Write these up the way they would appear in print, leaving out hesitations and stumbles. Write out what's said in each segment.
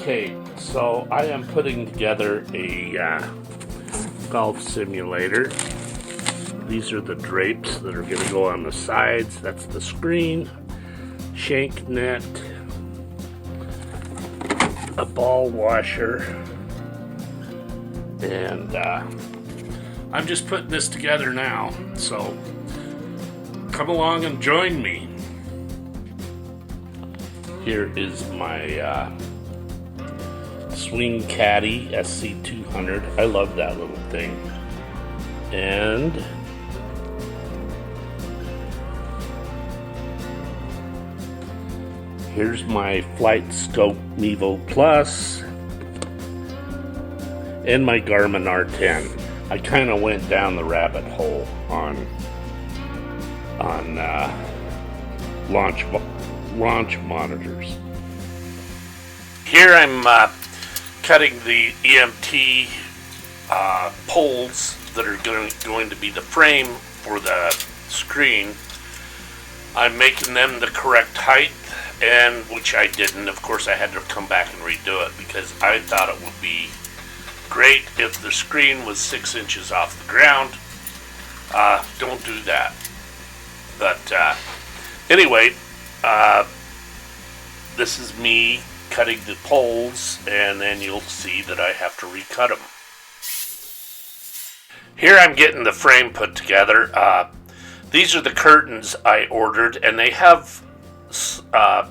Okay, so I am putting together a golf simulator. These are the drapes that are going to go on the sides. That's the screen, shank net, a ball washer, and I'm just putting this together now. So come along and join me. Here is my Swing Caddy SC200. I love that little thing. And here's my Flight Scope Mevo Plus and my Garmin R10. I kind of went down the rabbit hole on launch monitors. Here I'm cutting the EMT poles that are going to be the frame for the screen. I'm making them the correct height, and which I didn't. Of course, I had to come back and redo it because I thought it would be great if the screen was 6 inches off the ground. Don't do that. But anyway, this is me cutting the poles, and then you'll see that I have to recut them. Here I'm getting the frame put together. These are the curtains I ordered, and they have, I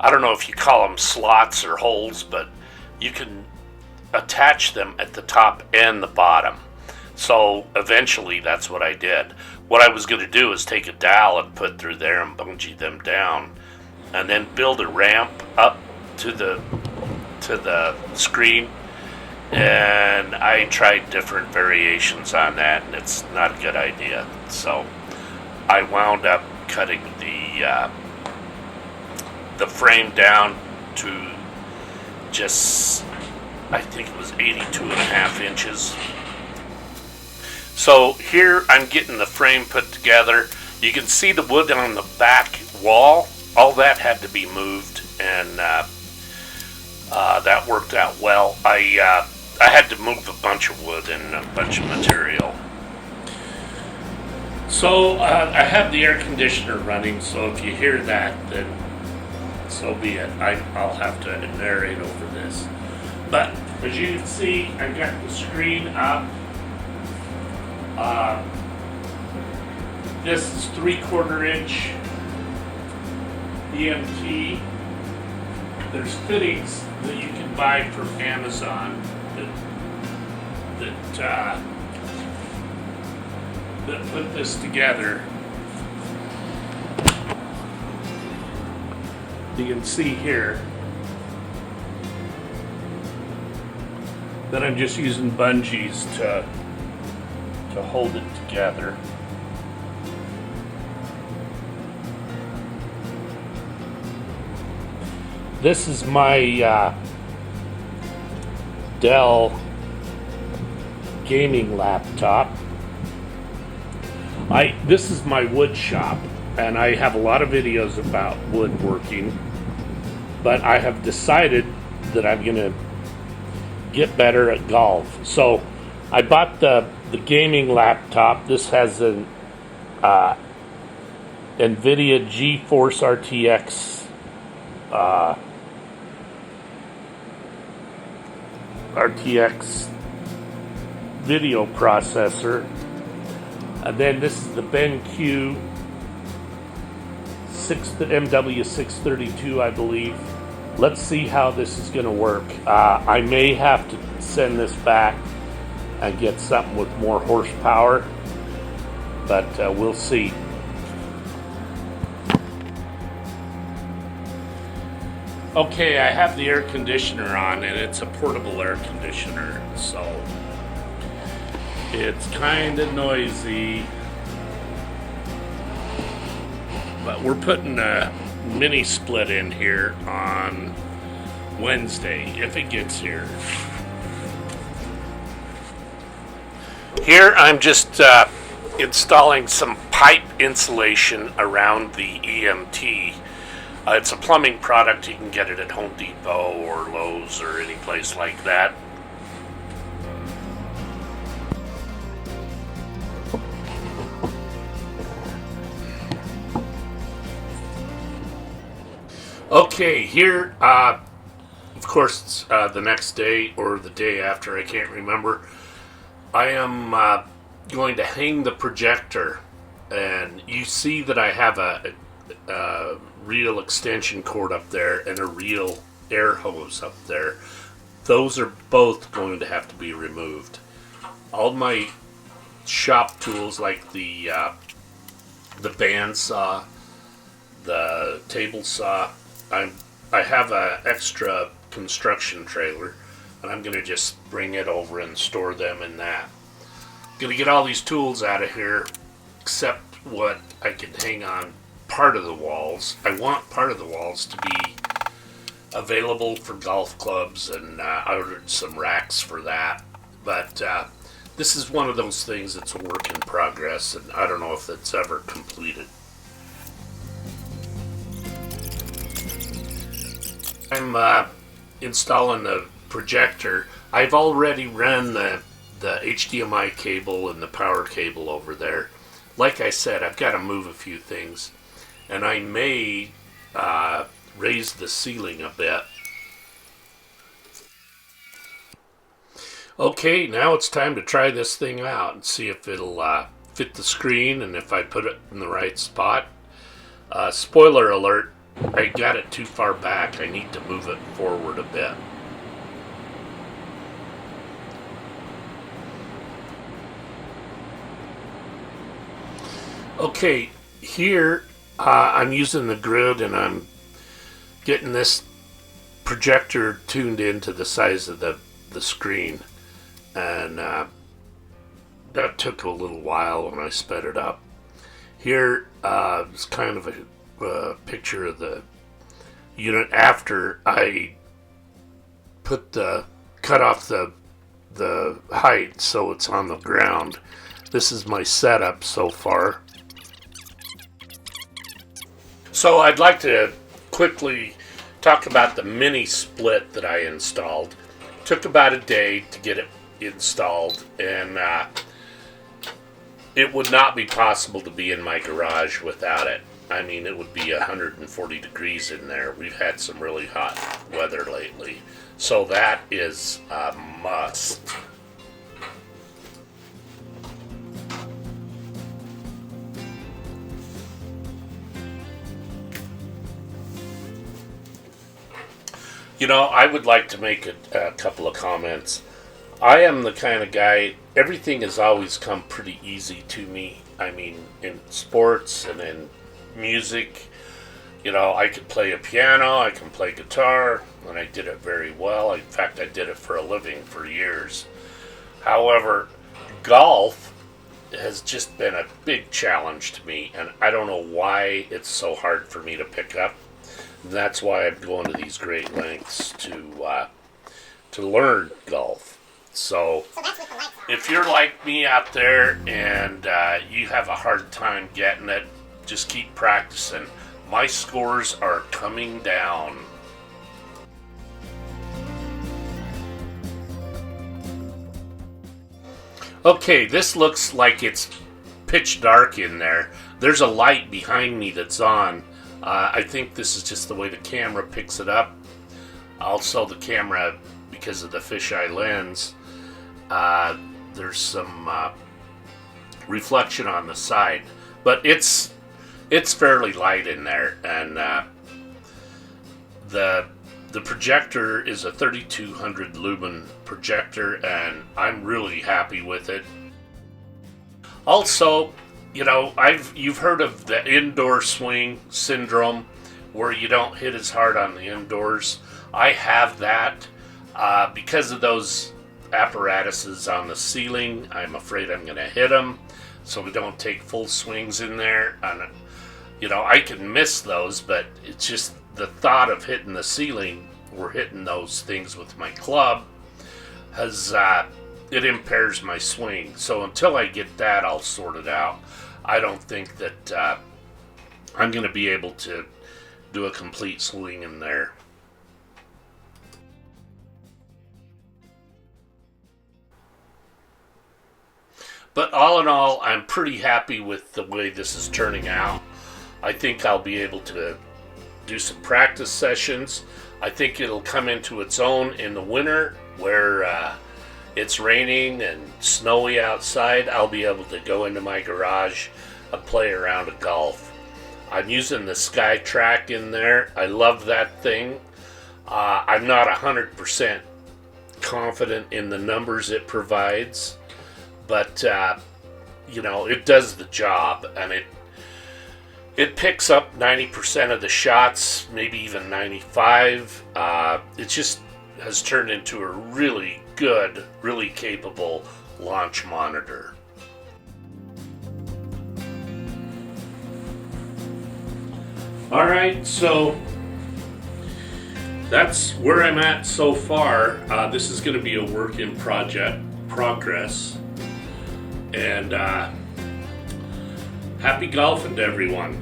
don't know if you call them slots or holes, but you can attach them at the top and the bottom. So eventually that's what I did. What I was going to do is take a dowel and put through there and bungee them down, and then build a ramp up to the screen. And I tried different variations on that, and it's not a good idea. So I wound up cutting the frame down to just, I think it was 82.5 inches. So here I'm getting the frame put together. You can see the wood on the back wall. All that had to be moved, and that worked out well. I had to move a bunch of wood and a bunch of material. So I have the air conditioner running, so if you hear that, then so be it. I'll have to narrate over this. But as you can see, I've got the screen up. This is 3/4 inch EMT. There's fittings that you can buy from Amazon that put this together. You can see here that I'm just using bungees to hold it together. This is my Dell gaming laptop. This is my wood shop, and I have a lot of videos about woodworking, but I have decided that I'm going to get better at golf. So I bought the gaming laptop. This has an NVIDIA GeForce RTX video processor, and then this is the BenQ MW632, I believe. Let's see how this is going to work. I may have to send this back and get something with more horsepower, but we'll see. Okay, I have the air conditioner on, and it's a portable air conditioner, so it's kind of noisy, but we're putting a mini split in here on Wednesday, if it gets here. Here I'm just installing some pipe insulation around the EMT. It's a plumbing product. You can get it at Home Depot or Lowe's or any place like that. Okay, here, of course, it's the next day or the day after, I can't remember. I am going to hang the projector, and you see that I have a real extension cord up there and a real air hose up there. Those are both going to have to be removed. All my shop tools, like the bandsaw, the table saw, I have an extra construction trailer, and I'm going to just bring it over and store them in that. I'm going to get all these tools out of here, except what I can hang on part of the walls. I want part of the walls to be available for golf clubs, and I ordered some racks for that. But this is one of those things that's a work in progress, and I don't know if that's ever completed. I'm installing the projector. I've already ran the HDMI cable and the power cable over there. Like I said, I've got to move a few things, and I may raise the ceiling a bit. Okay, now it's time to try this thing out and see if it'll fit the screen and if I put it in the right spot. Spoiler alert, I got it too far back. I need to move it forward a bit. Okay, here I'm using the grid, and I'm getting this projector tuned into the size of the screen, and that took a little while when I sped it up. Here is kind of a picture of the unit after I cut off the height so it's on the ground. This is my setup so far. So I'd like to quickly talk about the mini split that I installed. Took about a day to get it installed, and it would not be possible to be in my garage without it. I mean, it would be 140 degrees in there. We've had some really hot weather lately. So that is a must. You know, I would like to make a couple of comments. I am the kind of guy, everything has always come pretty easy to me. I mean, in sports and in music, you know, I could play a piano, I can play guitar, and I did it very well. In fact, I did it for a living for years. However, golf has just been a big challenge to me, and I don't know why it's so hard for me to pick up. And that's why I'm going to these great lengths to learn golf. So if you're like me out there and you have a hard time getting it, just keep practicing. My scores are coming down. Okay, this looks like it's pitch dark in there. There's a light behind me that's on. I think this is just the way the camera picks it up. Also, the camera, because of the fisheye lens, there's some reflection on the side. But it's fairly light in there, and the projector is a 3200 lumen projector, and I'm really happy with it. Also, you know, you've heard of the indoor swing syndrome, where you don't hit as hard on the indoors. I have that because of those apparatuses on the ceiling. I'm afraid I'm going to hit them, so we don't take full swings in there. And you know, I can miss those, but it's just the thought of hitting the ceiling or hitting those things with my club has it impairs my swing. So until I get that all sorted out, I don't think that I'm going to be able to do a complete swing in there. But all in all, I'm pretty happy with the way this is turning out. I think I'll be able to do some practice sessions. I think it'll come into its own in the winter where it's raining and snowy outside. I'll be able to go into my garage and play around a golf. I'm using the Skytrak in there. I love that thing. I'm not 100% confident in the numbers it provides, but you know, it does the job, and it picks up 90% of the shots, maybe even 95. It just has turned into a really good, really capable launch monitor. All right, so that's where I'm at so far. This is going to be a work in progress. And happy golfing to everyone.